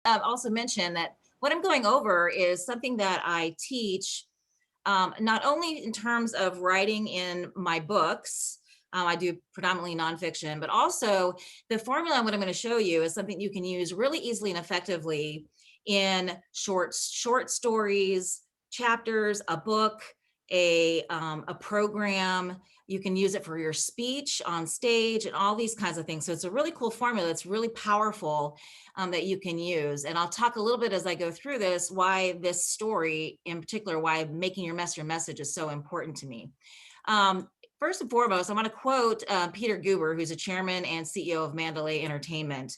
also mention that what I'm going over is something that I teach, not only in terms of writing in my books. I do predominantly nonfiction, but also the formula. What I'm going to show you is something you can use really easily and effectively in short stories, chapters, a book, a program. You can use it for your speech on stage and all these kinds of things. So it's a really cool formula. It's really powerful, that you can use. And I'll talk a little bit as I go through this, why this story in particular, why making your message is so important to me. First and foremost, I want to quote Peter Guber, who's a chairman and CEO of Mandalay Entertainment.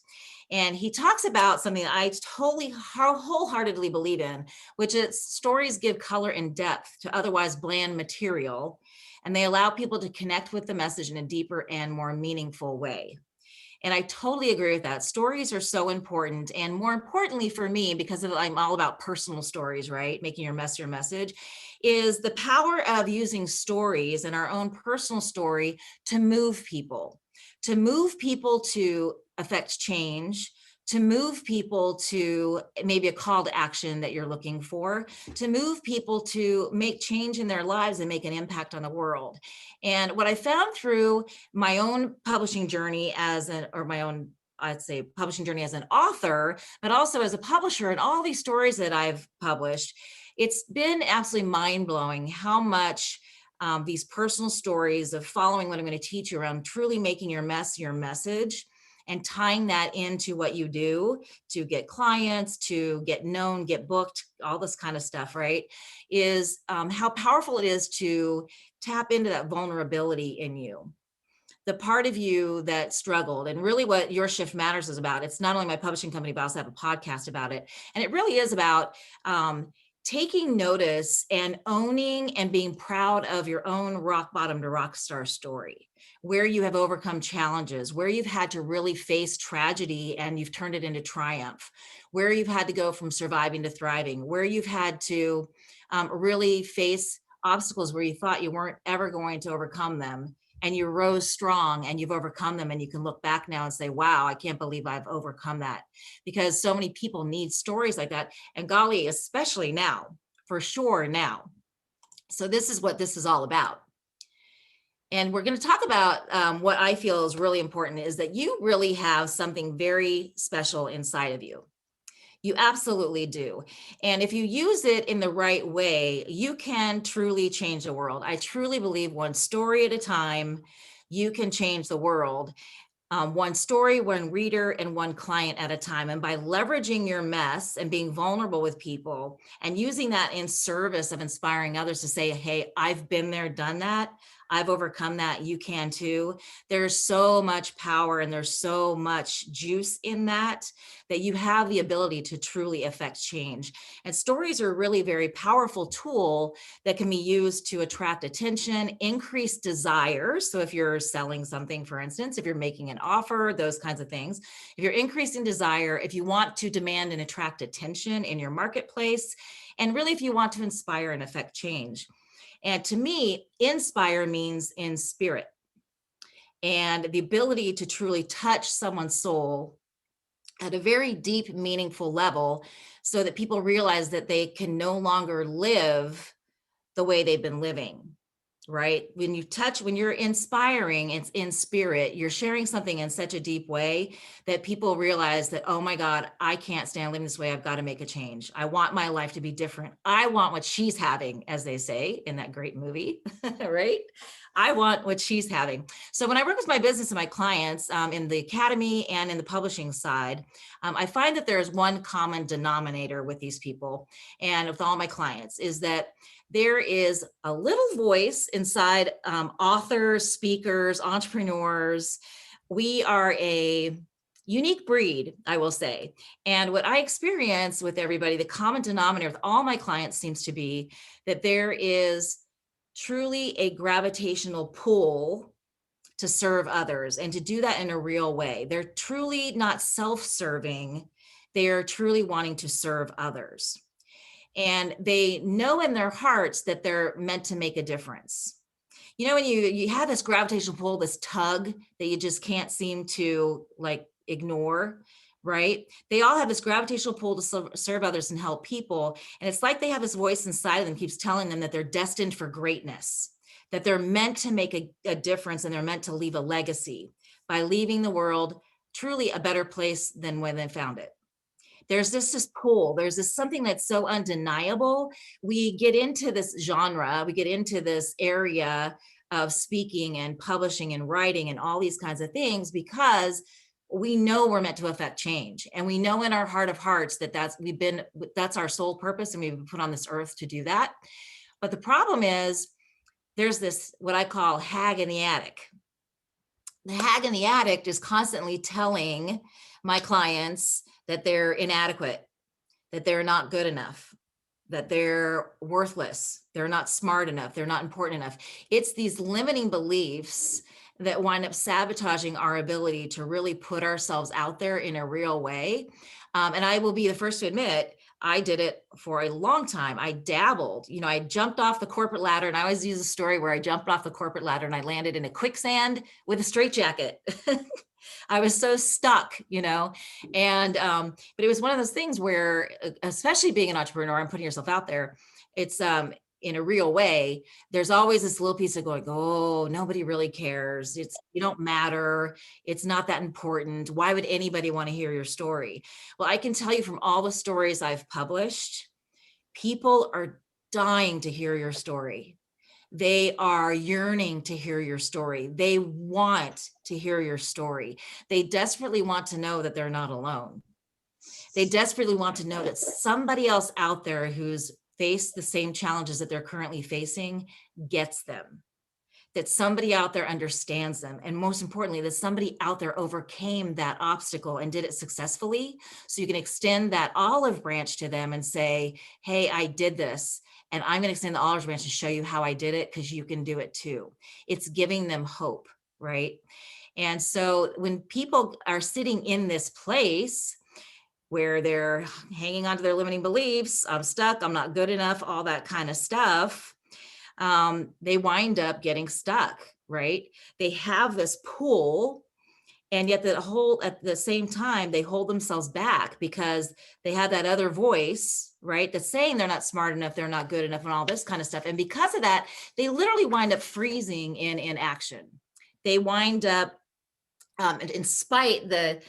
And he talks about something that I totally wholeheartedly believe in, which is stories give color and depth to otherwise bland material, and they allow people to connect with the message in a deeper and more meaningful way. And I totally agree with that. Stories are so important. And more importantly for me, because I'm all about personal stories, right? Making your message, is the power of using stories and our own personal story to move people, to affect change, to move people to maybe a call to action that you're looking for, to move people to make change in their lives and make an impact on the world. And what I found through my own publishing journey I'd say publishing journey as an author, but also as a publisher, and all these stories that I've published, it's been absolutely mind-blowing how much these personal stories of following what I'm going to teach you around truly making your message, and tying that into what you do to get clients, to get known, get booked, all this kind of stuff, right? Is how powerful it is to tap into that vulnerability in you, the part of you that struggled. And really what Your Shift Matters is about. It's not only my publishing company, but I also have a podcast about it. And it really is about taking notice and owning and being proud of your own rock bottom to rock star story, where you have overcome challenges, where you've had to really face tragedy and you've turned it into triumph, where you've had to go from surviving to thriving, where you've had to really face obstacles where you thought you weren't ever going to overcome them, and you rose strong and you've overcome them, and you can look back now and say, wow, I can't believe I've overcome that. Because so many people need stories like that, and golly, especially now, for sure now. So this is what this is all about. And we're going to talk about what I feel is really important, is that you really have something very special inside of you. You absolutely do. And if you use it in the right way, you can truly change the world. I truly believe one story at a time, you can change the world. One story, one reader, and one client at a time. And by leveraging your mess and being vulnerable with people and using that in service of inspiring others to say, hey, I've been there, done that, I've overcome that, you can too. There's so much power and there's so much juice in that, that you have the ability to truly affect change. And stories are a really very powerful tool that can be used to attract attention, increase desire. So if you're selling something, for instance, if you're making an offer, those kinds of things, if you're increasing desire, if you want to demand and attract attention in your marketplace, and really if you want to inspire and affect change. And to me, inspire means in spirit, and the ability to truly touch someone's soul at a very deep, meaningful level, so that people realize that they can no longer live the way they've been living. Right? When you're inspiring, it's in spirit, you're sharing something in such a deep way that people realize that, oh my God, I can't stand living this way. I've got to make a change. I want my life to be different. I want what she's having, as they say in that great movie, right? I want what she's having. So when I work with my business and my clients in the academy and in the publishing side, I find that there's one common denominator with these people and with all my clients, is that there is a little voice inside authors, speakers, entrepreneurs. We are a unique breed, I will say. And what I experience with everybody, the common denominator with all my clients seems to be that there is truly a gravitational pull to serve others and to do that in a real way. They're truly not self-serving. They are truly wanting to serve others. And they know in their hearts that they're meant to make a difference. You know, when you have this gravitational pull, this tug that you just can't seem to like ignore, right? They all have this gravitational pull to serve others and help people. And it's like they have this voice inside of them keeps telling them that they're destined for greatness, that they're meant to make a difference, and they're meant to leave a legacy by leaving the world truly a better place than when they found it. There's this pull, there's this something that's so undeniable. We get into this genre, we get into this area of speaking and publishing and writing and all these kinds of things because we know we're meant to affect change, and we know in our heart of hearts that that's our sole purpose, and we've been put on this earth to do that. But the problem is there's this what I call hag in the attic. The hag in the attic is constantly telling my clients that they're inadequate, that they're not good enough, that they're worthless, they're not smart enough, they're not important enough. It's these limiting beliefs that wind up sabotaging our ability to really put ourselves out there in a real way. And I will be the first to admit, I did it for a long time. I dabbled, I jumped off the corporate ladder, and I always use a story where I jumped off the corporate ladder and I landed in a quicksand with a straitjacket. I was so stuck, and but it was one of those things where, especially being an entrepreneur and putting yourself out there, it's in a real way, there's always this little piece of going, oh, nobody really cares. You don't matter. It's not that important. Why would anybody want to hear your story? Well, I can tell you from all the stories I've published, people are dying to hear your story. They are yearning to hear your story. They want to hear your story. They desperately want to know that they're not alone. They desperately want to know that somebody else out there who's faced the same challenges that they're currently facing gets them, that somebody out there understands them. And most importantly, that somebody out there overcame that obstacle and did it successfully. So you can extend that olive branch to them and say, hey, I did this. And I'm going to extend the olive branch and show you how I did it, because you can do it too. It's giving them hope, right? And so when people are sitting in this place where they're hanging on to their limiting beliefs, I'm stuck, I'm not good enough, all that kind of stuff, they wind up getting stuck, right? They have this pull, and yet at the same time, they hold themselves back because they have that other voice, right? That's saying they're not smart enough, they're not good enough, and all this kind of stuff. And because of that, they literally wind up freezing in inaction. They wind up, in spite the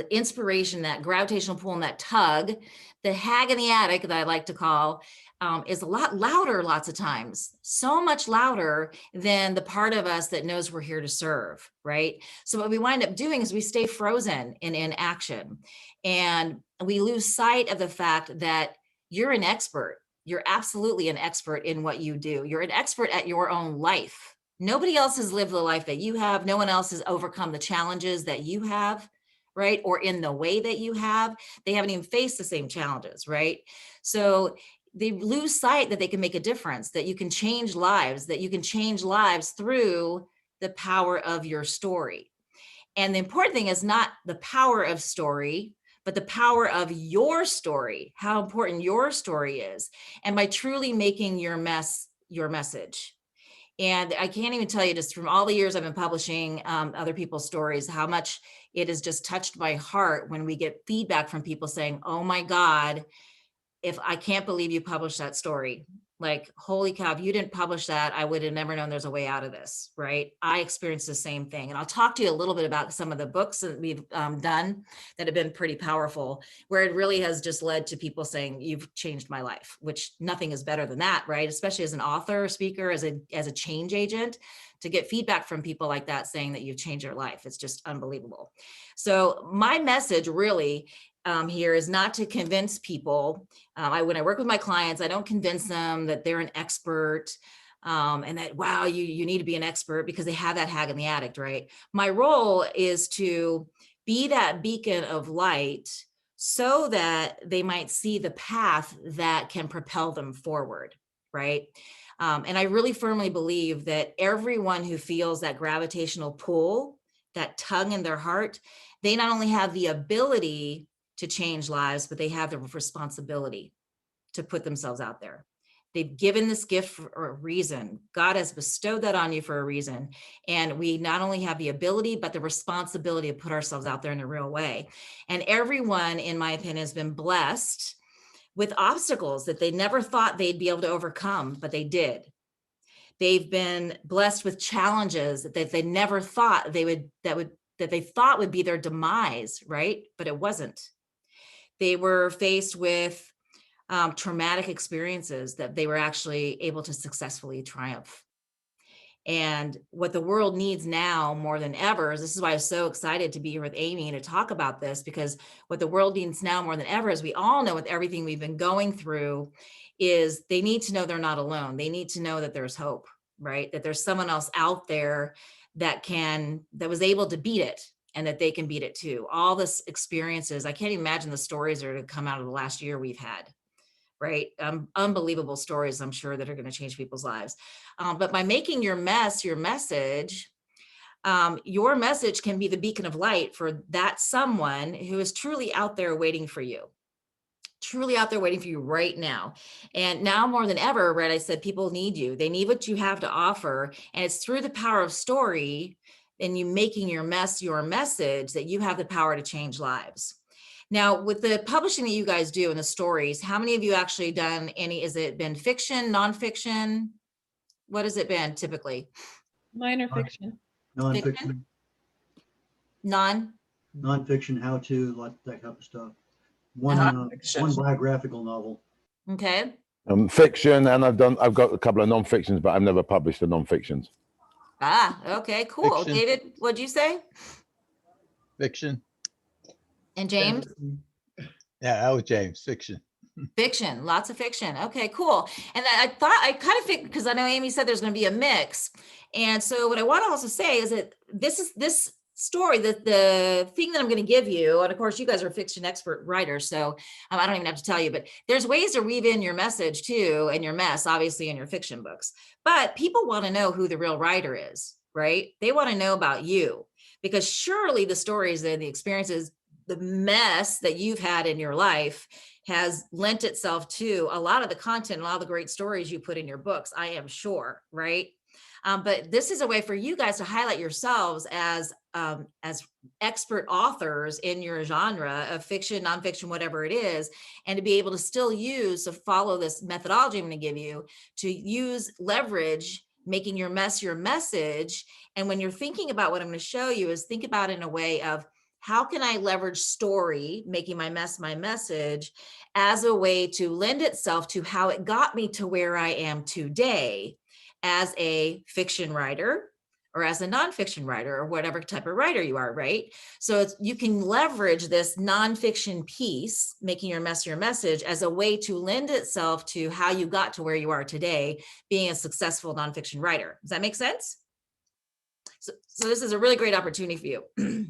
inspiration, that gravitational pull and that tug, the hag in the attic that I like to call, is a lot louder lots of times, so much louder than the part of us that knows we're here to serve, right? So what we wind up doing is we stay frozen in inaction, and we lose sight of the fact that you're an expert. You're absolutely an expert in what you do. You're an expert at your own life. Nobody else has lived the life that you have. No one else has overcome the challenges that you have, right? Or in the way that you have. They haven't even faced the same challenges, right? So they lose sight that they can make a difference, that you can change lives, through the power of your story. And the important thing is not the power of story, but the power of your story, how important your story is. And by truly making your message. And I can't even tell you, just from all the years I've been publishing other people's stories, how much it has just touched my heart when we get feedback from people saying, oh my God, I can't believe you published that story. Like, holy cow, if you didn't publish that, I would have never known there's a way out of this, right? I experienced the same thing. And I'll talk to you a little bit about some of the books that we've done that have been pretty powerful, where it really has just led to people saying, you've changed my life, which nothing is better than that, right? Especially as an author, speaker, as a change agent, to get feedback from people like that saying that you've changed your life. It's just unbelievable. So my message really here is not to convince people. When I work with my clients, I don't convince them that they're an expert and that, wow, you need to be an expert, because they have that hag in the attic, right? My role is to be that beacon of light so that they might see the path that can propel them forward, right? And I really firmly believe that everyone who feels that gravitational pull, that tug in their heart, they not only have the ability to change lives, but they have the responsibility to put themselves out there. They've given this gift for a reason. God has bestowed that on you for a reason. And we not only have the ability, but the responsibility to put ourselves out there in a real way. And everyone, in my opinion, has been blessed with obstacles that they never thought they'd be able to overcome, but they did. They've been blessed with challenges that they never thought that they thought would be their demise, right? But it wasn't. They were faced with traumatic experiences that they were actually able to successfully triumph. And what the world needs now more than ever, this is why I was so excited to be here with Amy to talk about this, because what the world needs now more than ever, as we all know with everything we've been going through, is they need to know they're not alone. They need to know that there's hope, right? That there's someone else out there that was able to beat it, and that they can beat it too. All this experiences, I can't even imagine the stories that are to come out of the last year we've had, right? Unbelievable stories, I'm sure, that are going to change people's lives. But by making your mess your message can be the beacon of light for that someone who is truly out there waiting for you. Truly out there waiting for you right now. And now more than ever, right, I said people need you. They need what you have to offer. And it's through the power of story and you making your mess your message that you have the power to change lives. Now, with the publishing that you guys do and the stories, how many of you actually done any, has it been fiction, nonfiction? What has it been typically? Minor fiction. Nonfiction. Nonfiction, how to, like that type of stuff. One biographical novel. Okay. Fiction, and I've got a couple of non-fictions, but I've never published the non-fictions. Okay, cool. Fiction. David, what'd you say? Fiction. And James? Yeah, that was James. Fiction. Fiction, lots of fiction. Okay, cool. And I thought, I kind of figured, because I know Amy said there's going to be a mix. And so what I want to also say is that this story, that the thing that I'm going to give you, and of course you guys are fiction expert writers, so I don't even have to tell you, but there's ways to weave in your message too, and your mess, obviously, in your fiction books. But people want to know who the real writer is, right? They want to know about you, because surely the stories and the experiences, the mess that you've had in your life has lent itself to a lot of the content and all the great stories you put in your books, I am sure, right? But this is a way for you guys to highlight yourselves as expert authors in your genre of fiction, nonfiction, whatever it is, and to be able to still follow this methodology I'm going to give you, to leverage making your mess your message. And when you're thinking about what I'm going to show you, is think about it in a way of, how can I leverage story, making my mess my message, as a way to lend itself to how it got me to where I am today as a fiction writer or as a nonfiction writer or whatever type of writer you are, right? So you can leverage this nonfiction piece, making your mess your message, as a way to lend itself to how you got to where you are today, being a successful nonfiction writer. Does that make sense? So this is a really great opportunity for you.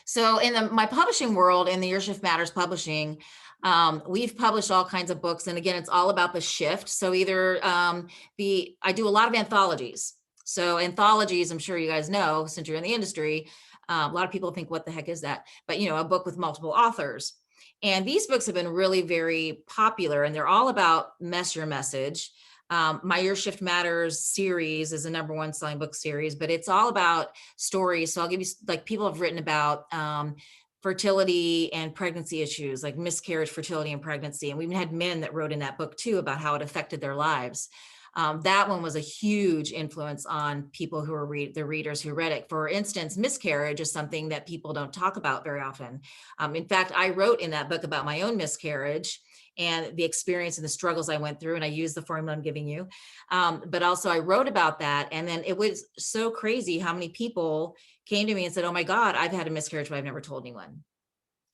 So in my publishing world, in the Your Shift Matters publishing, we've published all kinds of books. And again, it's all about the shift. So either I do a lot of anthologies. So anthologies, I'm sure you guys know, since you're in the industry, a lot of people think, what the heck is that? But a book with multiple authors. And these books have been really very popular, and they're all about mess your message. My Your Shift Matters series is a #1 selling book series, but it's all about stories. So I'll give you, like, people have written about fertility and pregnancy issues, like miscarriage, fertility, and pregnancy. And we even had men that wrote in that book too about how it affected their lives. That one was a huge influence on people who are the readers who read it. For instance, miscarriage is something that people don't talk about very often. In fact, I wrote in that book about my own miscarriage and the experience and the struggles I went through, and I used the formula I'm giving you. But also I wrote about that, and then it was so crazy how many people came to me and said, oh my God, I've had a miscarriage, but I've never told anyone.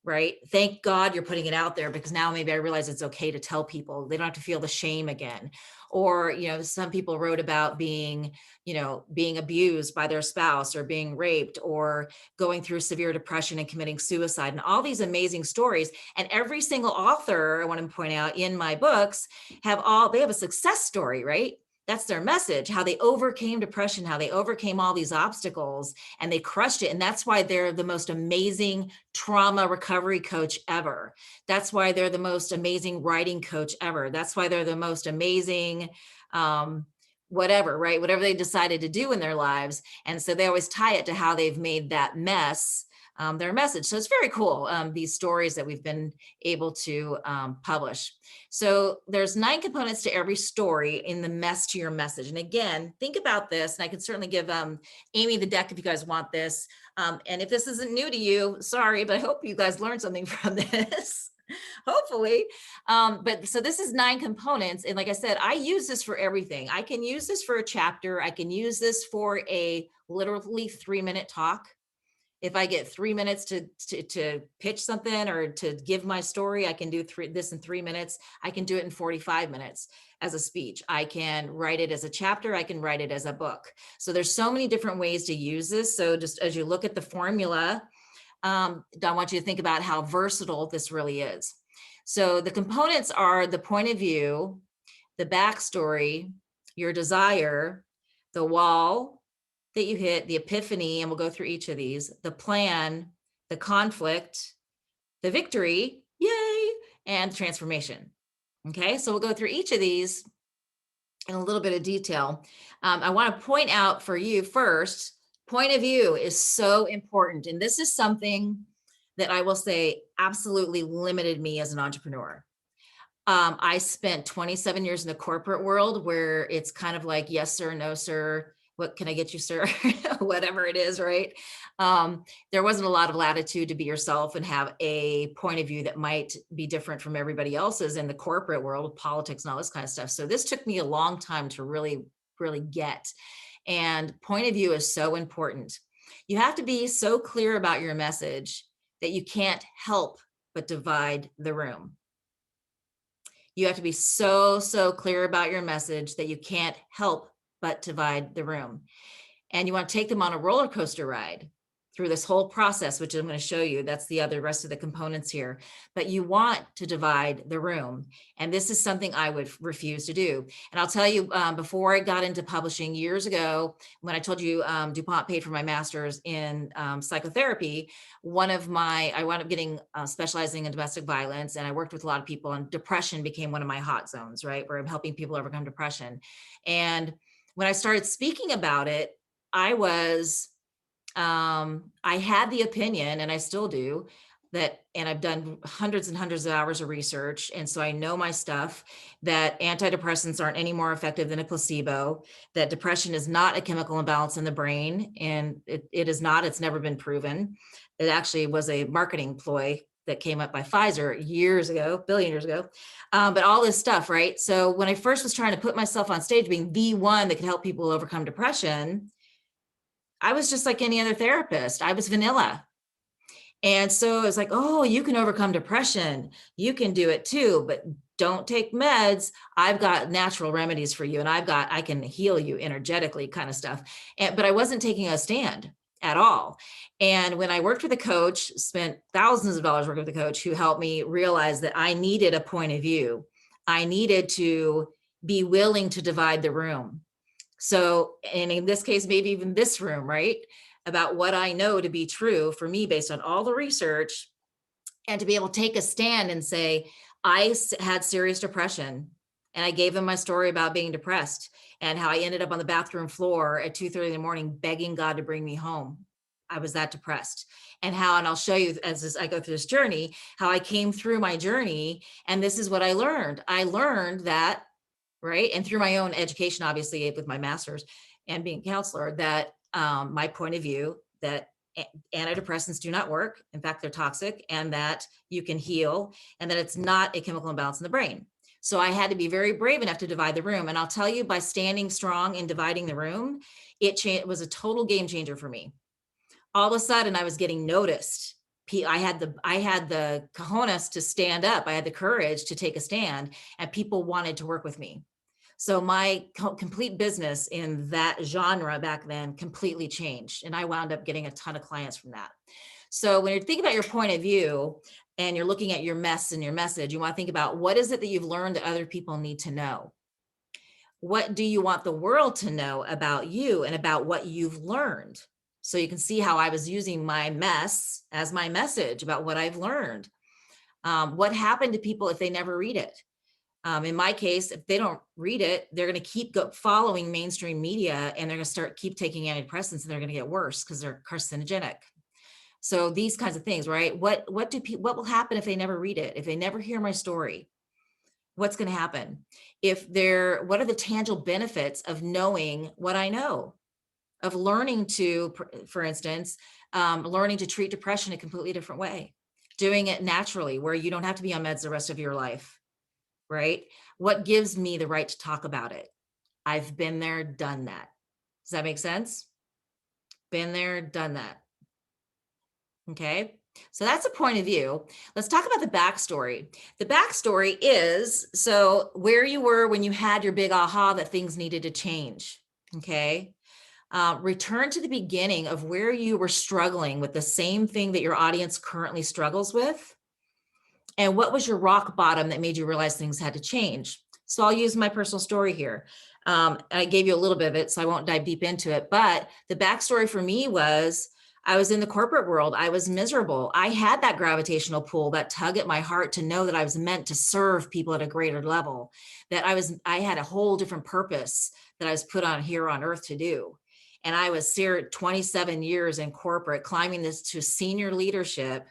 Right? Thank God you're putting it out there, because now maybe I realize it's okay to tell people. They don't have to feel the shame again. Or, some people wrote about being abused by their spouse, or being raped, or going through severe depression and committing suicide, and all these amazing stories. And every single author, I want to point out, in my books they have a success story, right? That's their message, how they overcame depression, how they overcame all these obstacles and they crushed it. And that's why they're the most amazing trauma recovery coach ever. That's why they're the most amazing writing coach ever. That's why they're the most amazing, whatever, right? Whatever they decided to do in their lives. And so they always tie it to how they've made that mess their message. So it's very cool, these stories that we've been able to publish. So there's 9 components to every story in the mess to your message. And again, think about this, and I can certainly give Amy the deck if you guys want this. And if this isn't new to you, sorry, but I hope you guys learned something from this. Hopefully. But so this is 9 components. And like I said, I use this for everything. I can use this for a chapter. I can use this for a literally 3-minute talk. If I get 3 minutes to pitch something or to give my story, I can do this in 3 minutes. I can do it in 45 minutes as a speech. I can write it as a chapter. I can write it as a book. So there's so many different ways to use this. So just as you look at the formula, I want you to think about how versatile this really is. So the components are the point of view, the backstory, your desire, the wall that you hit, the epiphany, and we'll go through each of these, the plan, the conflict, the victory, yay, and the transformation. Okay, so we'll go through each of these in a little bit of detail. I want to point out for you first, point of view is so important. And this is something that I will say absolutely limited me as an entrepreneur. I spent 27 years in the corporate world where it's kind of like, yes, sir, no, sir. What can I get you, sir? Whatever it is, right? There wasn't a lot of latitude to be yourself and have a point of view that might be different from everybody else's in the corporate world, politics and all this kind of stuff. So this took me a long time to really get. And point of view is so important. You have to be so clear about your message that you can't help but divide the room. You have to be so clear about your message that you can't help but divide the room. And you want to take them on a roller coaster ride through this whole process, which I'm going to show you. That's the rest of the components here. But you want to divide the room. And this is something I would refuse to do. And I'll tell you, before I got into publishing years ago, when I told you DuPont paid for my master's in psychotherapy, I wound up getting specializing in domestic violence. And I worked with a lot of people, and depression became one of my hot zones, right? Where I'm helping people overcome depression. And when I started speaking about it, I had the opinion, and I still do, and I've done hundreds and hundreds of hours of research. And so I know my stuff, that antidepressants aren't any more effective than a placebo, that depression is not a chemical imbalance in the brain. And it is not, it's never been proven. It actually was a marketing ploy that came up by Pfizer years ago, billion years ago. But all this stuff, right? So when I first was trying to put myself on stage being the one that could help people overcome depression, I was just like any other therapist. I was vanilla. And so it's like, oh, you can overcome depression. You can do it too, but don't take meds. I've got natural remedies for you. And I can heal you energetically kind of stuff. But I wasn't taking a stand at all. And when I worked with a coach, spent thousands of dollars working with a coach who helped me realize that I needed a point of view. I needed to be willing to divide the room. So, and in this case, maybe even this room, right? About what I know to be true for me based on all the research, and to be able to take a stand and say, I had serious depression, and I gave them my story about being depressed and how I ended up on the bathroom floor at 2:30 in the morning, begging God to bring me home. I was that depressed. And I'll show you as I go through this journey, how I came through my journey. And this is what I learned. I learned that, right? And through my own education, obviously with my master's and being a counselor, that my point of view that antidepressants do not work. In fact, they're toxic, and that you can heal, and that it's not a chemical imbalance in the brain. So I had to be very brave enough to divide the room. And I'll tell you, by standing strong in dividing the room, it was a total game changer for me. All of a sudden I was getting noticed. I had the cojones to stand up. I had the courage to take a stand, and people wanted to work with me. So my complete business in that genre back then completely changed. And I wound up getting a ton of clients from that. So when you're thinking about your point of view and you're looking at your mess and your message, you want to think about, what is it that you've learned that other people need to know? What do you want the world to know about you and about what you've learned? So you can see how I was using my mess as my message about what I've learned. What happened to people if they never read it? In my case, if they don't read it, they're going to keep following mainstream media, and they're going to keep taking antidepressants, and they're going to get worse because they're carcinogenic. So these kinds of things, right? What will happen if they never read it? If they never hear my story? What's going to happen? What are the tangible benefits of knowing what I know? Of learning to, for instance, learning to treat depression a completely different way, doing it naturally, where you don't have to be on meds the rest of your life, right? What gives me the right to talk about it? I've been there, done that. Does that make sense? Been there, done that. Okay, so that's a point of view. Let's talk about the backstory. The backstory is, so where you were when you had your big aha that things needed to change, okay? Return to the beginning of where you were struggling with the same thing that your audience currently struggles with. And what was your rock bottom that made you realize things had to change? So I'll use my personal story here. I gave you a little bit of it, so I won't dive deep into it. But the backstory for me was I was in the corporate world. I was miserable. I had that gravitational pull, that tug at my heart to know that I was meant to serve people at a greater level, that I had a whole different purpose that I was put on here on earth to do. And I was 27 years in corporate, climbing this to senior leadership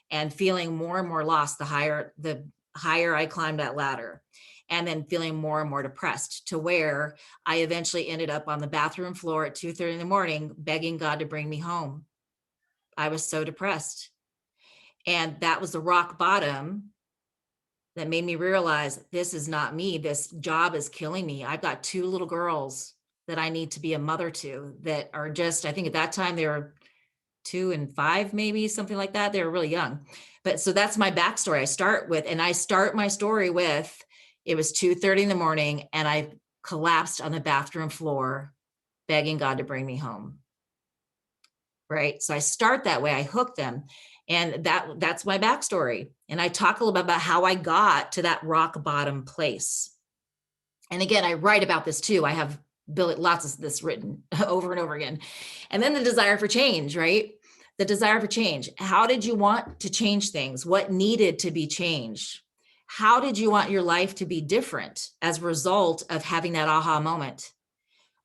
and feeling more and more lost the higher I climbed that ladder. And then feeling more and more depressed, to where I eventually ended up on the bathroom floor at 2:30 in the morning, begging God to bring me home. I was so depressed. And that was the rock bottom that made me realize this is not me. This job is killing me. I've got 2 little girls that I need to be a mother to, that are just, I think at that time they were 2 and 5, maybe something like that. They were really young. But so that's my backstory. I start my story with, it was 2:30 in the morning and I collapsed on the bathroom floor, begging God to bring me home. Right. So I start that way. I hook them. And that's my backstory. And I talk a little bit about how I got to that rock bottom place. And again, I write about this too. I have lots of this written over and over again. And then the desire for change, right? The desire for change. How did you want to change things? What needed to be changed? How did you want your life to be different as a result of having that aha moment?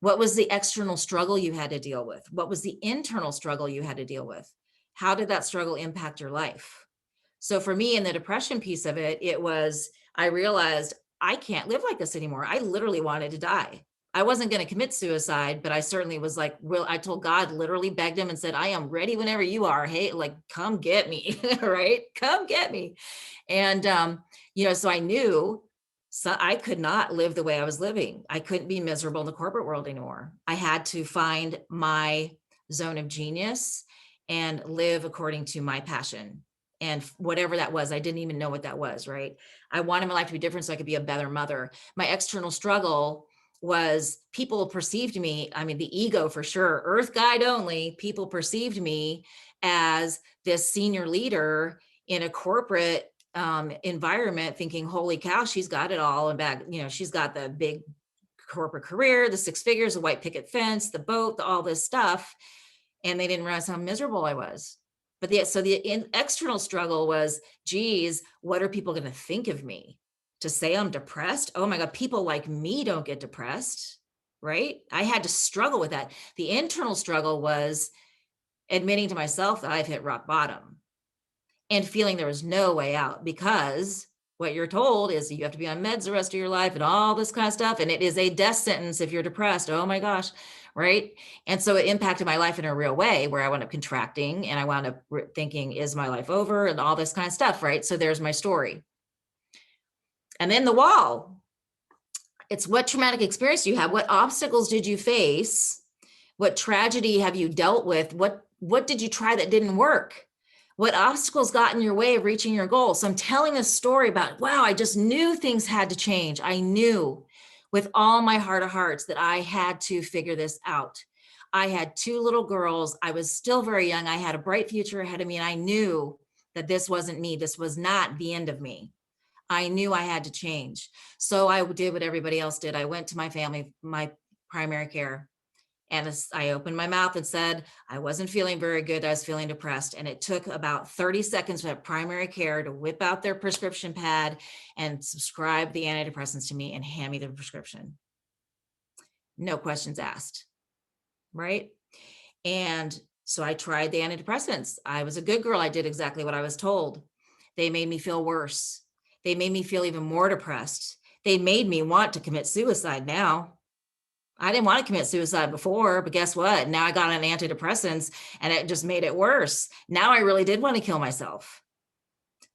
What was the external struggle you had to deal with? What was the internal struggle you had to deal with? How did that struggle impact your life? So for me, in the depression piece of it, I realized I can't live like this anymore. I literally wanted to die. I wasn't going to commit suicide, but I certainly was like, I told God, literally begged him and said, I am ready whenever you are. Hey, like, come get me, right? Come get me. And, so I knew, so I could not live the way I was living. I couldn't be miserable in the corporate world anymore. I had to find my zone of genius and live according to my passion. And whatever that was, I didn't even know what that was, right? I wanted my life to be different so I could be a better mother. My external struggle was people perceived me, I mean, the ego for sure, earth guide only, people perceived me as this senior leader in a corporate environment, thinking, holy cow, she's got it all. And back, she's got the big corporate career, the 6 figures, the white picket fence, the boat, all this stuff. And they didn't realize how miserable I was. But the external struggle was, geez, what are people going to think of me? To say I'm depressed? Oh my God, people like me don't get depressed, right? I had to struggle with that. The internal struggle was admitting to myself that I've hit rock bottom and feeling there was no way out, because what you're told is you have to be on meds the rest of your life and all this kind of stuff. And it is a death sentence if you're depressed. Oh my gosh. Right. And so it impacted my life in a real way, where I wound up contracting and I wound up thinking, is my life over, and all this kind of stuff. Right. So there's my story. And then the wall. It's what traumatic experience do you have? What obstacles did you face? What tragedy have you dealt with? What did you try that didn't work? What obstacles got in your way of reaching your goal? So I'm telling this story about, wow, I just knew things had to change. I knew with all my heart of hearts that I had to figure this out. I had 2 little girls. I was still very young. I had a bright future ahead of me. And I knew that this wasn't me. This was not the end of me. I knew I had to change. So I did what everybody else did. I went to my family, my primary care, and I opened my mouth and said, I wasn't feeling very good. I was feeling depressed. And it took about 30 seconds for that primary care to whip out their prescription pad and subscribe the antidepressants to me and hand me the prescription. No questions asked, right? And so I tried the antidepressants. I was a good girl. I did exactly what I was told. They made me feel worse. They made me feel even more depressed. They made me want to commit suicide now. I didn't want to commit suicide before, but guess what? Now I got on antidepressants and it just made it worse. Now I really did want to kill myself.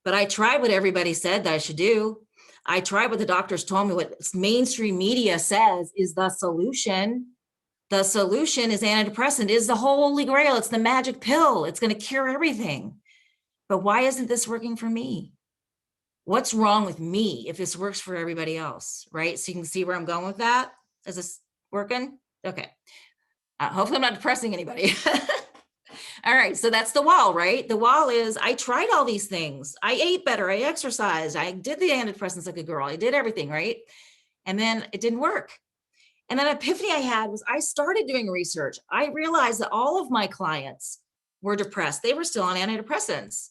But I tried what everybody said that I should do. I tried what the doctors told me, what mainstream media says is the solution. The solution is antidepressant, is the holy grail. It's the magic pill. It's going to cure everything. But why isn't this working for me? What's wrong with me if this works for everybody else, right? So you can see where I'm going with that. Is this working? Okay. Hopefully I'm not depressing anybody. All right. So that's the wall, right? The wall is I tried all these things. I ate better. I exercised. I did the antidepressants like a girl. I did everything, right? And then it didn't work. And then an epiphany I had was I started doing research. I realized that all of my clients were depressed. They were still on antidepressants.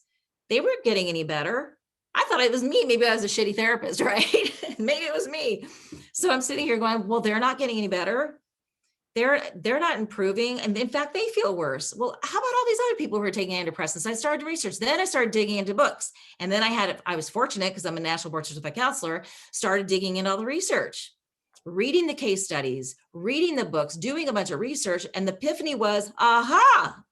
They weren't getting any better. I thought it was me. Maybe I was a shitty therapist, right? Maybe it was me. So I'm sitting here going, well, they're not getting any better. They're not improving. And in fact, they feel worse. Well, how about all these other people who are taking antidepressants? I started to research. Then I started digging into books. And then I was fortunate because I'm a national board certified counselor, started digging into all the research, reading the case studies, reading the books, doing a bunch of research. And the epiphany was, aha,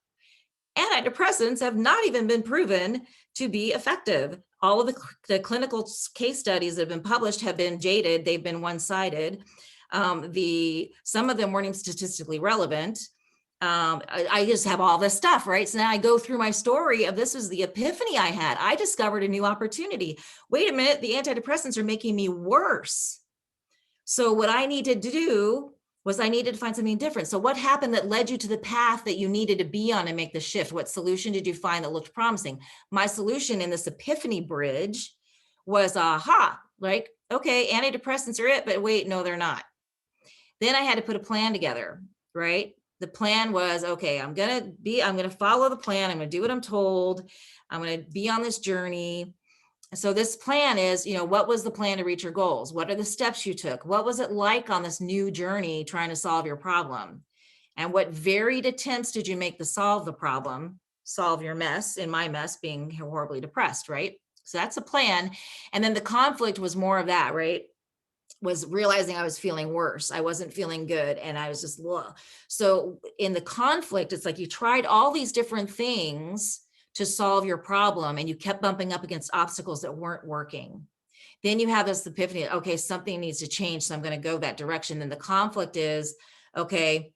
antidepressants have not even been proven to be effective. All of the clinical case studies that have been published have been jaded. They've been one-sided. Some of them weren't even statistically relevant. I just have all this stuff, right? So now I go through my story of this was the epiphany I had. I discovered a new opportunity. Wait a minute, the antidepressants are making me worse. So what I needed to do was I needed to find something different. So what happened that led you to the path that you needed to be on and make the shift? What solution did you find that looked promising? My solution in this epiphany bridge was, aha, like, okay, antidepressants are it, but wait, no, they're not. Then I had to put a plan together, right? The plan was, okay, I'm going to follow the plan. I'm going to do what I'm told. I'm going to be on this journey. So this plan is, what was the plan to reach your goals? What are the steps you took? What was it like on this new journey trying to solve your problem? And what varied attempts did you make to solve the problem, solve your mess, in my mess being horribly depressed, right? So that's a plan. And then the conflict was more of that, right? Was realizing I was feeling worse. I wasn't feeling good. And I was just, ugh. So in the conflict, it's like you tried all these different things to solve your problem and you kept bumping up against obstacles that weren't working. Then you have this epiphany, okay, something needs to change. So I'm going to go that direction. Then the conflict is, okay,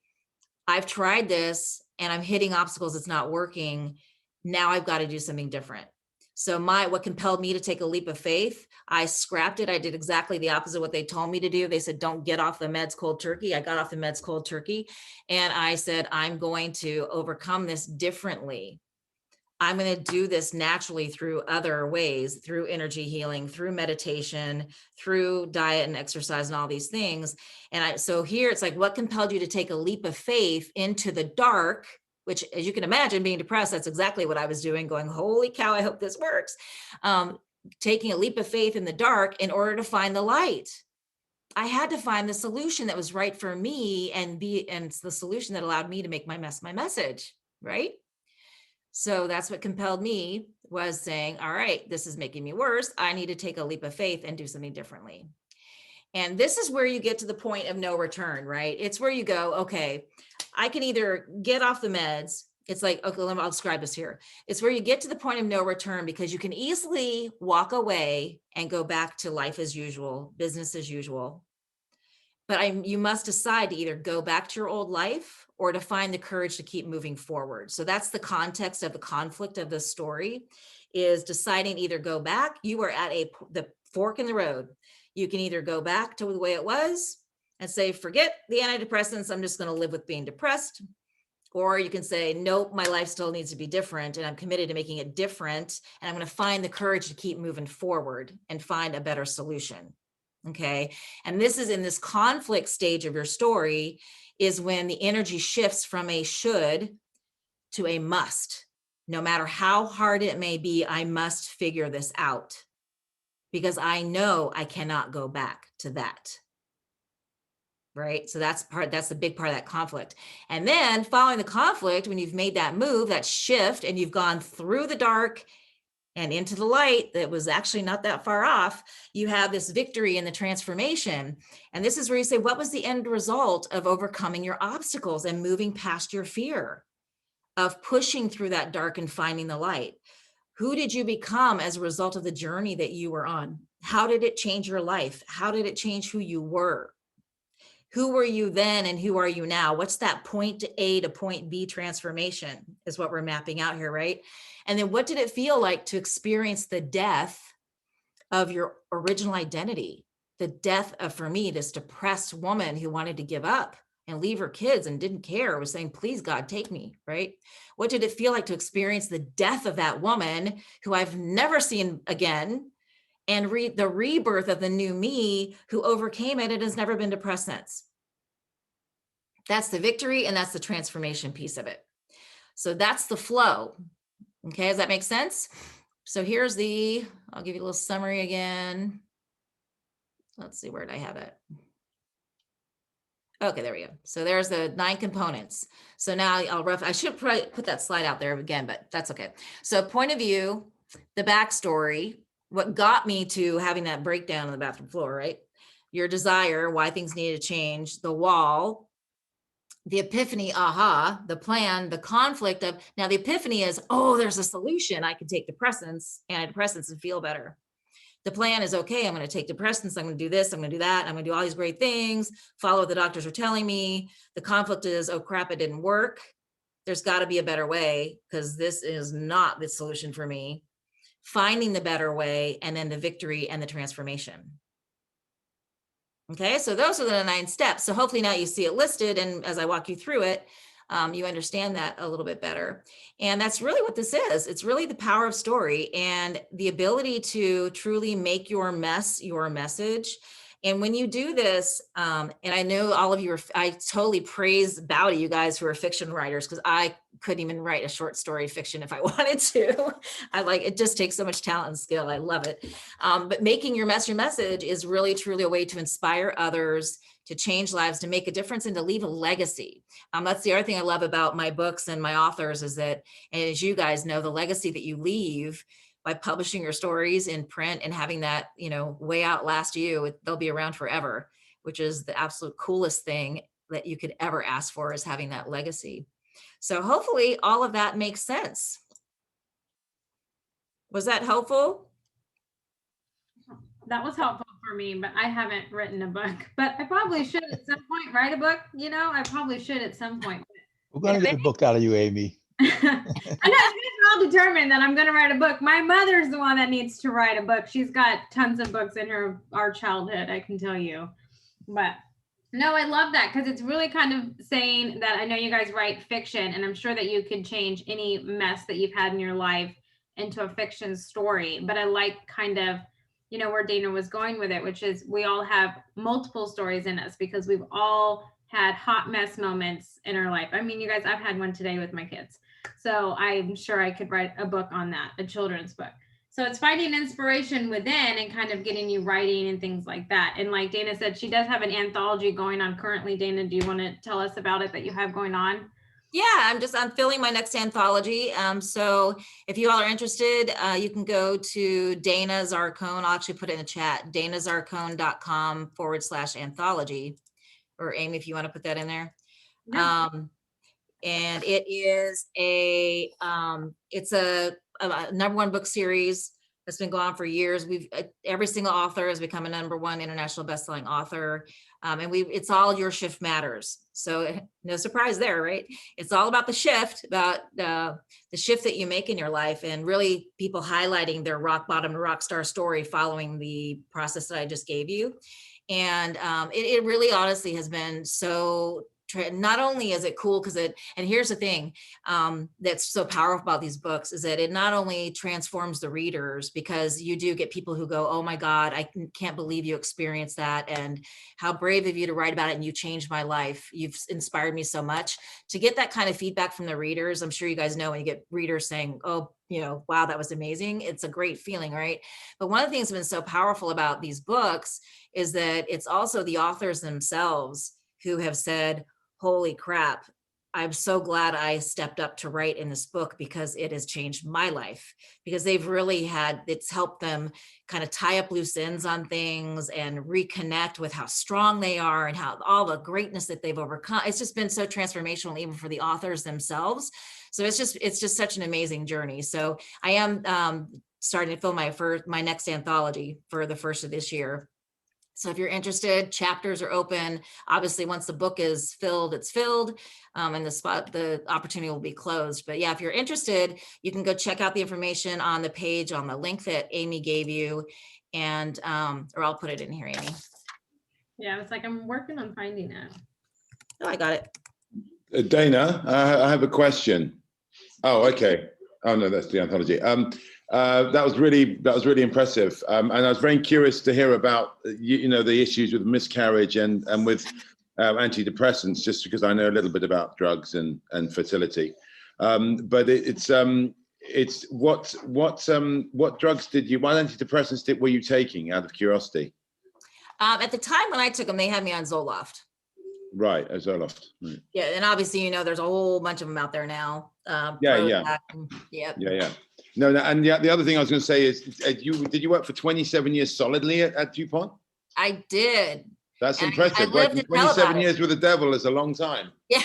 I've tried this and I'm hitting obstacles. It's not working. Now I've got to do something different. So what compelled me to take a leap of faith, I scrapped it. I did exactly the opposite of what they told me to do. They said, don't get off the meds cold turkey. I got off the meds cold turkey. And I said, I'm going to overcome this differently. I'm going to do this naturally through other ways, through energy healing, through meditation, through diet and exercise and all these things. And so here it's like, what compelled you to take a leap of faith into the dark? Which, as you can imagine, being depressed, that's exactly what I was doing, going, holy cow, I hope this works. Taking a leap of faith in the dark in order to find the light. I had to find the solution that was right for me and it's the solution that allowed me to make my mess my message, right? So that's what compelled me, was saying, all right, this is making me worse. I need to take a leap of faith and do something differently. And this is where you get to the point of no return, right? It's where you go, okay, I can either get off the meds. It's like, okay, I'll describe this here. It's where you get to the point of no return because you can easily walk away and go back to life as usual, business as usual. But you must decide to either go back to your old life or to find the courage to keep moving forward. So that's the context of the conflict of the story, is deciding either go back. You are at the fork in the road. You can either go back to the way it was and say, forget the antidepressants. I'm just going to live with being depressed. Or you can say, nope, my life still needs to be different and I'm committed to making it different. And I'm going to find the courage to keep moving forward and find a better solution. Okay. And this is in this conflict stage of your story is when the energy shifts from a should to a must. No matter how hard it may be, I must figure this out because I know I cannot go back to that. Right? So that's the big part of that conflict. And then following the conflict, when you've made that move, that shift, and you've gone through the dark and into the light that was actually not that far off, you have this victory in the transformation. And this is where you say, what was the end result of overcoming your obstacles and moving past your fear of pushing through that dark and finding the light? Who did you become as a result of the journey that you were on? How did it change your life? How did it change who you were? Who were you then and who are you now? What's that point A to point B transformation is what we're mapping out here, right? And then what did it feel like to experience the death of your original identity? The death of, for me, this depressed woman who wanted to give up and leave her kids and didn't care, was saying, please God, take me, right? What did it feel like to experience the death of that woman who I've never seen again? And the rebirth of the new me who overcame it and has never been depressed since. That's the victory and that's the transformation piece of it. So that's the flow. Okay, does that make sense? So here's I'll give you a little summary again. Let's see, where did I have it? Okay, there we go. So there's the 9 components. So now I should probably put that slide out there again, but that's okay. So point of view, the backstory, what got me to having that breakdown on the bathroom floor, right? Your desire, why things needed to change, the wall, the epiphany, aha, the plan, the conflict of, now the epiphany is, oh, there's a solution. I can take antidepressants and feel better. The plan is, okay, I'm going to take depressants. I'm going to do this. I'm going to do that. I'm going to do all these great things, follow what the doctors are telling me. The conflict is, oh crap, it didn't work. There's got to be a better way because this is not the solution for me. Finding the better way, and then the victory and the transformation. Okay, so those are the 9 steps. So hopefully now you see it listed, and as I walk you through it, you understand that a little bit better. And that's really what this is. It's really the power of story and the ability to truly make your mess your message. And when you do this, and I know all of you I totally bow to you guys who are fiction writers, because I couldn't even write a short story fiction if I wanted to. It just takes so much talent and skill. I love it. But making your message is really truly a way to inspire others, to change lives, to make a difference, and to leave a legacy. That's the other thing I love about my books and my authors is that, and as you guys know, the legacy that you leave by publishing your stories in print and having that, way outlast you, they'll be around forever, which is the absolute coolest thing that you could ever ask for, is having that legacy. So hopefully all of that makes sense. Was that helpful? That was helpful for me, but I haven't written a book, but I probably should at some point write a book. I probably should at some point. We're going to get a book out of you, Amy. I know, I'm all determined that I'm going to write a book. My mother's the one that needs to write a book. She's got tons of books in our childhood, I can tell you. But no, I love that, because it's really kind of saying that I know you guys write fiction, and I'm sure that you could change any mess that you've had in your life into a fiction story. But I like kind of, where Dana was going with it, which is we all have multiple stories in us because we've all had hot mess moments in our life. I mean, you guys, I've had one today with my kids. So I'm sure I could write a book on that, a children's book. So it's finding inspiration within and kind of getting you writing and things like that. And like Dana said, she does have an anthology going on currently. Dana, do you want to tell us about it that you have going on? Yeah, I'm filling my next anthology. So if you all are interested, you can go to Dana Zarcone. I'll actually put it in the chat, danazarcone.com/anthology. Or Amy, if you want to put that in there. Yeah. And it is it's a #1 book series that's been going on for years. Every single author has become a #1 international bestselling author. And it's all Your Shift Matters. So no surprise there, right? It's all about the shift, about the shift that you make in your life, and really people highlighting their rock bottom to rock star story following the process that I just gave you. And it really honestly has been so not only is it cool because and here's the thing that's so powerful about these books is that it not only transforms the readers, because you do get people who go, oh my God, I can't believe you experienced that. And how brave of you to write about it. And you changed my life. You've inspired me so much. To get that kind of feedback from the readers, I'm sure you guys know when you get readers saying, oh, wow, that was amazing. It's a great feeling, right? But one of the things that's been so powerful about these books is that it's also the authors themselves who have said, holy crap, I'm so glad I stepped up to write in this book because it has changed my life, because they've really it's helped them kind of tie up loose ends on things and reconnect with how strong they are and how all the greatness that they've overcome. It's just been so transformational, even for the authors themselves. So it's just such an amazing journey. So I am starting to film my next anthology for the first of this year. So if you're interested, chapters are open. Obviously, once the book is filled, it's filled, and the opportunity will be closed. But yeah, if you're interested, you can go check out the information on the page on the link that Amy gave you, and or I'll put it in here, Amy. Yeah, it's like I'm working on finding it. Oh, I got it. Dana, I have a question. Oh, okay. Oh no, that's the anthology. That was really impressive, and I was very curious to hear about the issues with miscarriage and with antidepressants, just because I know a little bit about drugs and fertility. But it's what drugs what antidepressants were you taking, out of curiosity? At the time when I took them, they had me on Zoloft. Right, Zoloft. Right. Yeah, and obviously, there's a whole bunch of them out there now. Yeah. No, and the other thing I was going to say is, did you work for 27 years solidly at DuPont? I did. That's And impressive. Working 27 years with the devil is a long time. Yeah.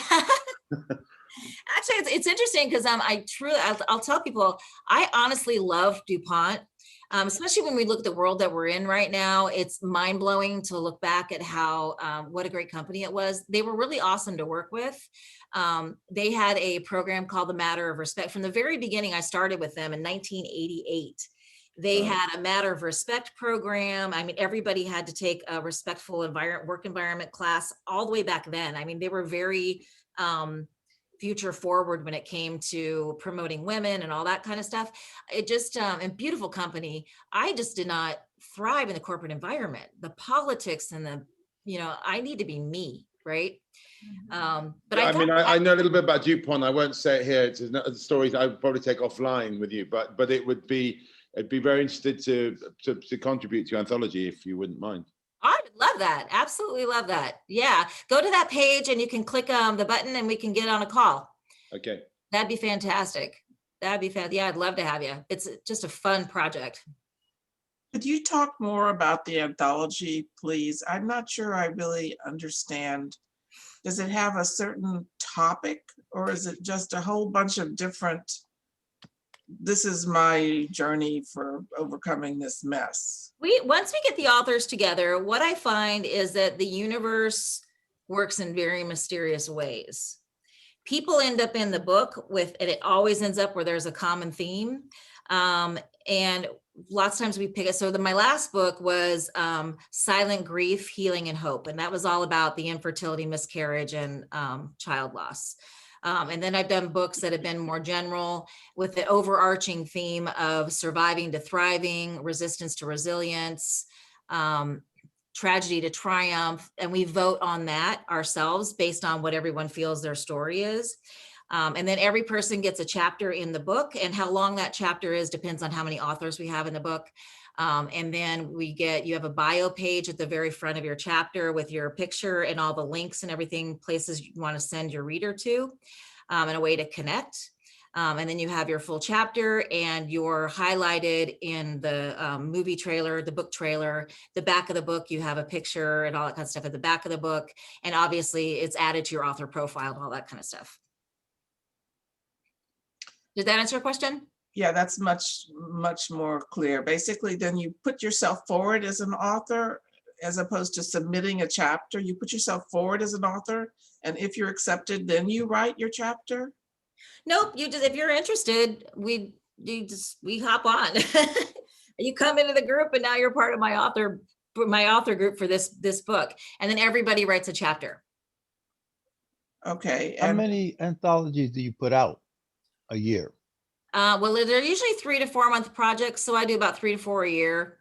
Actually, it's interesting because I'll tell people, I honestly love DuPont. Especially when we look at the world that we're in right now. It's mind-blowing to look back at how what a great company it was. They were really awesome to work with. They had a program called the Matter of Respect. From the very beginning, I started with them in 1988. They had a Matter of Respect program. I mean, everybody had to take a respectful work environment class all the way back then. I mean, they were very future forward when it came to promoting women and all that kind of stuff. It just, and beautiful company. I just did not thrive in the corporate environment, the politics and I need to be me, right? But I know a little bit about DuPont. I won't say it here. It's a story I would probably take offline with you, but I'd be very interested to contribute to your anthology, if you wouldn't mind. I would love that. Absolutely love that. Yeah. Go to that page and you can click the button and we can get on a call. Okay. That'd be fantastic. Yeah, I'd love to have you. It's just a fun project. Could you talk more about the anthology, please? I'm not sure I really understand. Does it have a certain topic, or is it just a whole bunch of different, this is my journey for overcoming this mess? Once we get the authors together, what I find is that the universe works in very mysterious ways. People end up in the book and it always ends up where there's a common theme. And lots of times we pick it. So my last book was Silent Grief, Healing and Hope. And that was all about the infertility, miscarriage, and child loss. And then I've done books that have been more general with the overarching theme of surviving to thriving, resistance to resilience, tragedy to triumph. And we vote on that ourselves based on what everyone feels their story is. And then every person gets a chapter in the book, and how long that chapter is depends on how many authors we have in the book. And then you have a bio page at the very front of your chapter with your picture and all the links and everything, places you want to send your reader to, and a way to connect. And then you have your full chapter, and you're highlighted in the movie trailer, the book trailer, the back of the book, you have a picture and all that kind of stuff at the back of the book. And obviously it's added to your author profile and all that kind of stuff. Did that answer your question? Yeah, that's much more clear. Basically, then you put yourself forward as an author, as opposed to submitting a chapter. You put yourself forward as an author, and if you're accepted, then you write your chapter. Nope. If you're interested, we hop on. You come into the group, and now you're part of my author group for this book, and then everybody writes a chapter. Okay, How and many anthologies do you put out a year? Well, they're usually 3 to 4 month projects, so I do about 3 to 4 a year.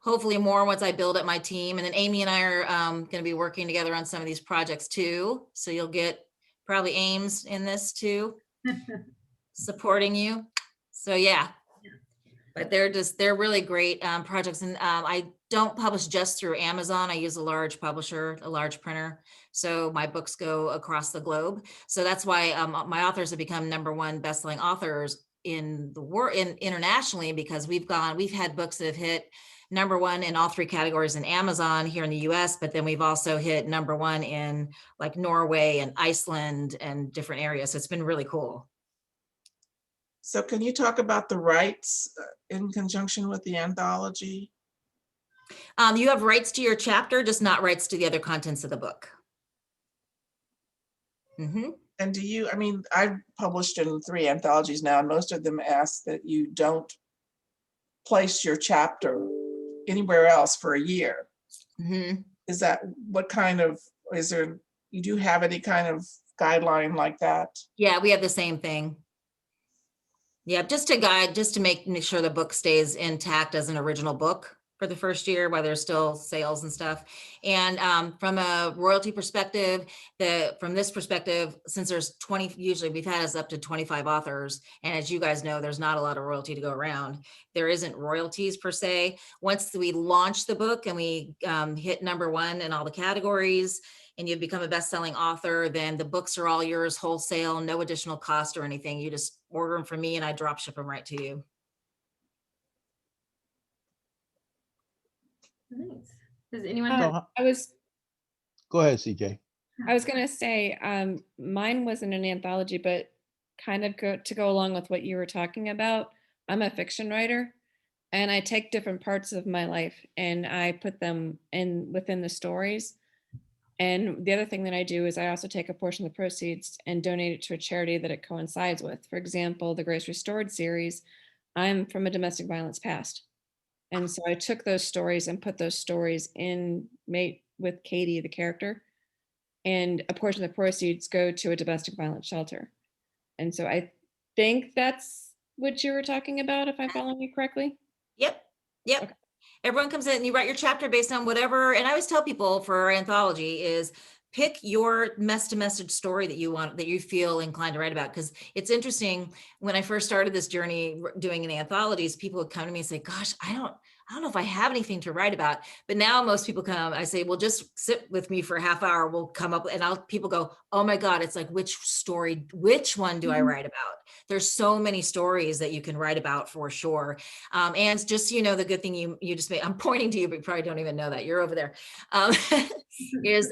Hopefully more once I build up my team, and then Amy and I are going to be working together on some of these projects too. So you'll get probably Ames in this too, supporting you. So yeah, but they're really great projects, and I don't publish just through Amazon. I use a large publisher, a large printer, so my books go across the globe. So that's why my authors have become #1 best-selling authors in the world, internationally, because we've had books that have hit #1 in all 3 categories in Amazon here in the US, but then we've also hit #1 in like Norway and Iceland and different areas. So it's been really cool. so can you talk about the rights in conjunction with the anthology? You have rights to your chapter, just not rights to the other contents of the book. Mm-hmm. And do you, I mean, I've published in 3 anthologies now, and most of them ask that you don't place your chapter anywhere else for a year. Mm-hmm. Is that, what kind of, is there, you do have any kind of guideline like that? Yeah, we have the same thing. Yeah, just to guide, just to make sure the book stays intact as an original book for the first year, while there's still sales and stuff. And from a royalty perspective, from this perspective, since there's 20, usually we've had us up to 25 authors. And as you guys know, there's not a lot of royalty to go around. There isn't royalties per se. Once we launch the book and we hit #1 in all the categories, and you become a best-selling author, then the books are all yours wholesale, no additional cost or anything. You just order them from me and I drop ship them right to you. Nice. Does anyone Um, have? I was Go ahead, CJ. gonna say, mine wasn't an anthology, but kind of to go along with what you were talking about. I'm a fiction writer, and I take different parts of my life and I put them in within the stories. And the other thing that I do is I also take a portion of the proceeds and donate it to a charity that it coincides with. For example, the Grace Restored series, I'm from a domestic violence past. And so I took those stories and put those stories in mate with Katie, the character, and a portion of the proceeds go to a domestic violence shelter. And so I think that's what you were talking about, if I'm following you correctly. Yep. Okay. Everyone comes in and you write your chapter based on whatever. And I always tell people for our anthology is pick your message story that you want, that you feel inclined to write about. Because it's interesting, when I first started this journey doing an anthologies, people would come to me and say, gosh, I don't know if I have anything to write about. But now most people come, I say, well, just sit with me for a half hour. We'll come up and people go, oh my God, it's like, which one do I write about? There's so many stories that you can write about for sure. And just, the good thing you just made, I'm pointing to you, but you probably don't even know that you're over there. Is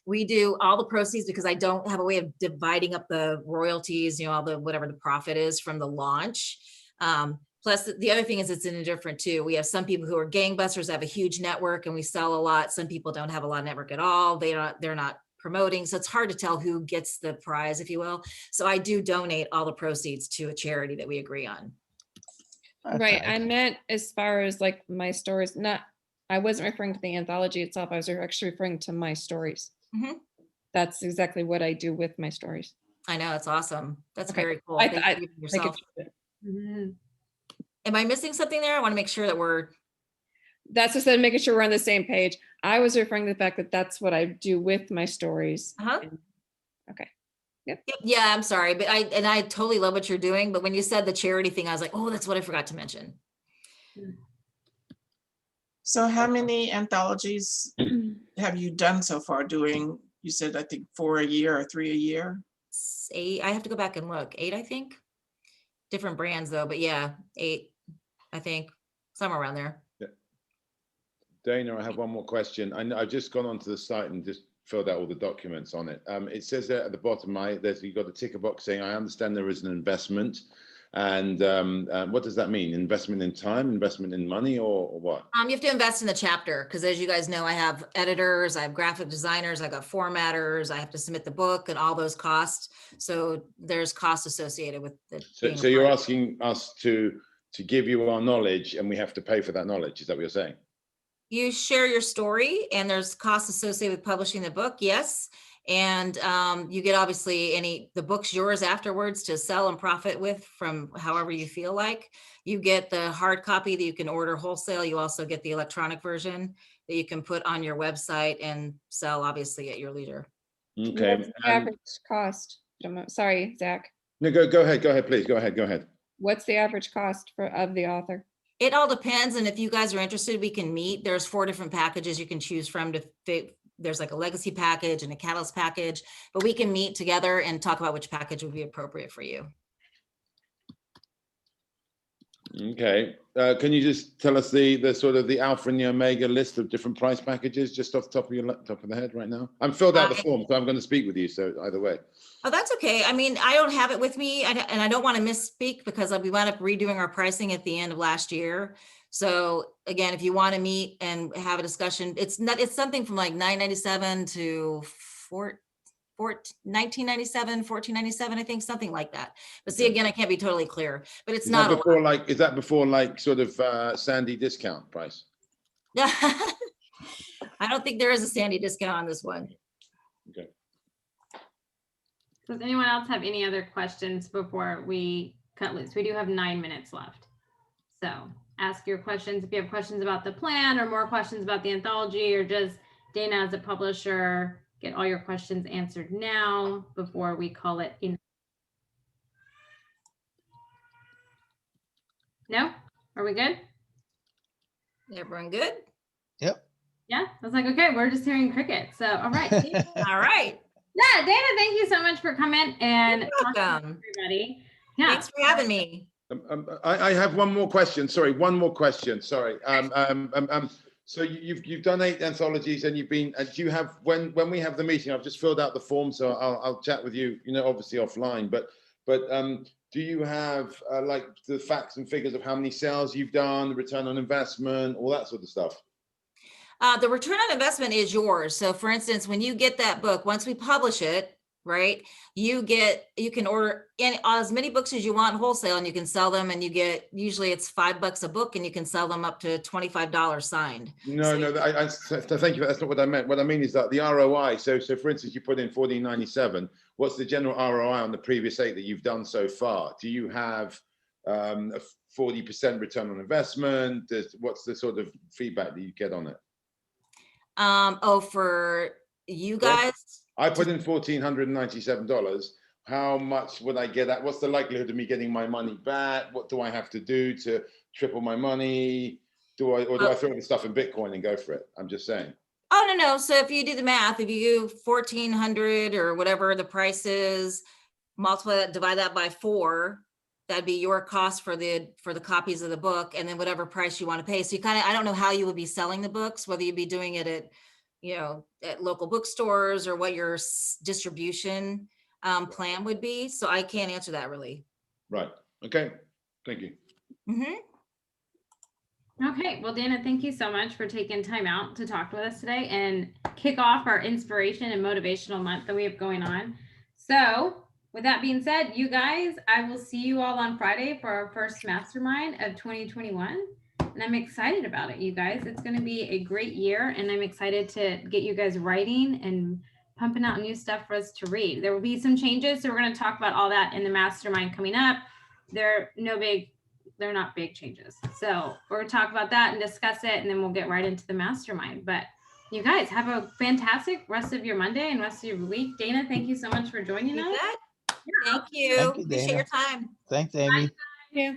we do all the proceeds, because I don't have a way of dividing up the royalties, all the, whatever the profit is from the launch. Plus the other thing is it's indifferent too. We have some people who are gangbusters, have a huge network and we sell a lot. Some people don't have a lot of network at all. They're not promoting. So it's hard to tell who gets the prize, if you will. So I do donate all the proceeds to a charity that we agree on. That's Right. I nice. meant as far as like my stories, I wasn't referring to the anthology itself. I was actually referring to my stories. Mhm. That's exactly what I do with my stories. I know, it's awesome. That's Okay. very cool. I- Thank I- you Make yourself. it- Mhm. Am I missing something there? I want to make sure that we're. That's just making sure we're on the same page. I was referring to the fact that that's what I do with my stories. Uh-huh. Okay. Yeah, I'm sorry, but I totally love what you're doing. But when you said the charity thing, I was like, oh, that's what I forgot to mention. So how many anthologies have you done so far doing? You said, I think 4 a year or 3 a year? 8. I have to go back and look. 8, I think. Different brands though, but yeah, 8, I think, somewhere around there. Dana, I have one more question. I've just gone onto the site and just filled out all the documents on it. It says there at the bottom, you've got a ticker box saying, I understand there is an investment. And what does that mean? Investment in time, investment in money, or what? You have to invest in the chapter, because as you guys know, I have editors, I have graphic designers, I got formatters, I have to submit the book and all those costs. So there's costs associated with it. So you're asking us to give you our knowledge and we have to pay for that knowledge. Is that what you're saying? You share your story and there's costs associated with publishing the book, yes. And you get obviously the book's yours afterwards to sell and profit with from however you feel like. You get the hard copy that you can order wholesale. You also get the electronic version that you can put on your website and sell obviously at your leisure. Okay. What's the average cost? Sorry, Zach. No, go ahead, please. Go ahead. What's the average cost of the author? It all depends. And if you guys are interested, we can meet. There's 4 different packages you can choose from to fit. There's like a legacy package and a catalyst package, but we can meet together and talk about which package would be appropriate for you. Okay. Can you just tell us the sort of the alpha and the omega list of different price packages just off the top of the head right now? I'm filled out the form, so I'm going to speak with you. So either way. Oh, that's okay. I mean, I don't have it with me, and I don't want to misspeak because we wound up redoing our pricing at the end of last year. So again, if you want to meet and have a discussion, it's something from like $9.97 to $19.97, $14.97, I think, something like that. But see, again, I can't be totally clear, but it's not before is that before like sort of Sandy discount price? I don't think there is a Sandy discount on this one. Okay. Does anyone else have any other questions before we cut loose? We do have 9 minutes left. So ask your questions if you have questions about the plan or more questions about the anthology or just Dana as a publisher. Get all your questions answered now before we call it in. No? Are we good? Everyone good? Yep. Yeah, I was like, okay, we're just hearing crickets. So, all right. All right. Yeah, Dana, thank you so much for coming and You're welcome. everybody. Yeah. Thanks for having me. I have one more question. Sorry, one more question. Sorry. So you've done 8 anthologies, and you've been. Do you have when we have the meeting? I've just filled out the form, so I'll chat with you. You know, obviously offline. But do you have like the facts and figures of how many sales you've done, the return on investment, all that sort of stuff? The return on investment is yours. So for instance, when you get that book, once we publish it, right, you can order as many books as you want wholesale, and you can sell them, and you get, usually it's $5 a book, and you can sell them up to $25 signed. No, I thank you. That's not what I meant. What I mean is that the ROI. So for instance, you put in $14.97. What's the general ROI on the previous 8 that you've done so far? Do you have a 40% return on investment? What's the sort of feedback that you get on it? For you guys? I put in $1,497. How much would I get at? What's the likelihood of me getting my money back? What do I have to do to triple my money? Do I throw the stuff in Bitcoin and go for it? I'm just saying. Oh, no. So if you do the math, if you do 1,400 or whatever the price is, multiply that, divide that by 4, that'd be your cost for the copies of the book, and then whatever price you want to pay. So you I don't know how you would be selling the books, whether you'd be doing it at, at local bookstores or what your distribution plan would be. So I can't answer that really. Right. Okay. Thank you. Mm-hmm. Okay, well, Dana, thank you so much for taking time out to talk with us today and kick off our inspiration and motivational month that we have going on. So with that being said, you guys, I will see you all on Friday for our first mastermind of 2021. And I'm excited about it, you guys. It's going to be a great year, and I'm excited to get you guys writing and pumping out new stuff for us to read. There will be some changes, so we're going to talk about all that in the mastermind coming up. They're not big changes. So we're going to talk about that and discuss it, and then we'll get right into the mastermind. But you guys have a fantastic rest of your Monday and rest of your week. Dana, thank you so much for joining us. Thank you. Thank you, Appreciate Dana. your time. Thanks, Amy. Yeah.